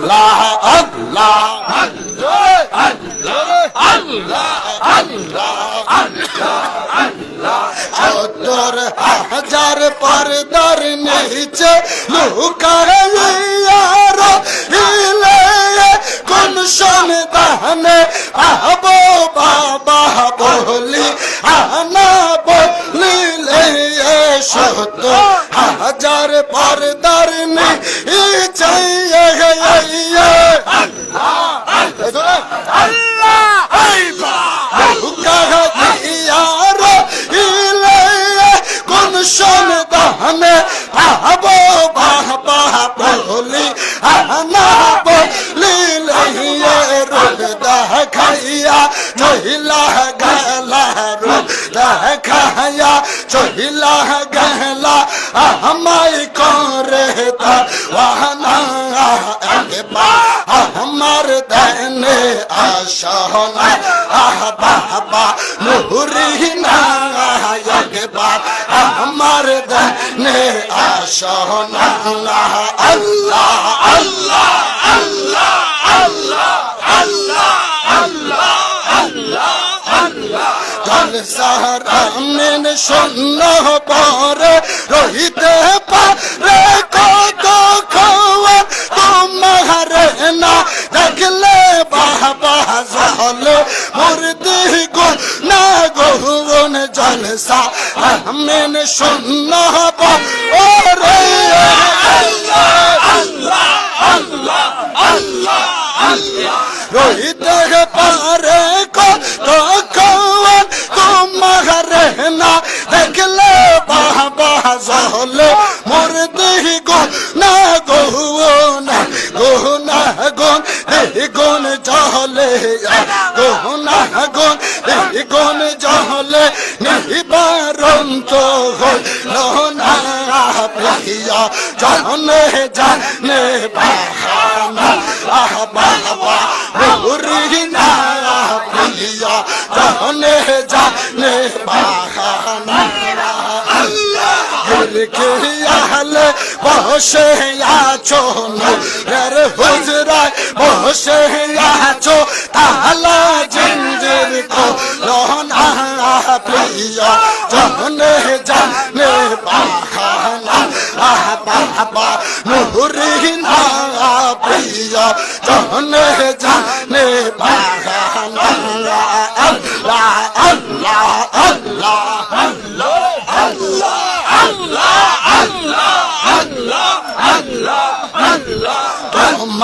আল্লাহ আল্লাহ সত্তর হাজার পর্দার নিচে লুকাইয়া রহিলে কোন সন্তানে আবো বাবা বলি আনা বলিলে সত্তর হাজার পর্দার নিচে কোন সন্তানে আবো বাবা বলি আনা বলিলে রোগ দেখাইয়া চহিলা গেলা রোগ দেখাইয়া চহিলা গেলা আমায় করে তা ওয়ানা একবার আমার দেনে আশানা বাবা নুরিনা একবার আমার দেনে আশানা আল্লাহ আল্লাহ আল্লাহ আল্লাহ আল্লাহ আল্লাহ আল্লাহ আল্লাহ জলসার আমিন শূন্য পরে রহিতে পারে কত খাওয়া তোমার না দেখলে বাবা জলে মুর্দি গো না গোন জলসা আমিন শূন্য পরে আল্লাহ আল্লাহ আল্লাহ আল্লাহ আল্লাহ রহিতে পারে কত খাওয়া তোমার না দেখলে বাবা জলে মুর্দি গো না গোনা গোনা গোন গোন জলে গোনা গোন গোন জলে নিবারন্ত হল না প্রিয়া জানে জানে বাহানা বাবা মুরিনা প্রিয়া জানে জানে বাহানা কে আহলে বসে আছো নূরের হুজরায় বসে আছো তাহলা জিঞ্জির কো লোনা প্রিয়া জানে জানে বাহানা বাবা নুরিনা প্রিয়া জানে জানে বাহানা আল্লাহ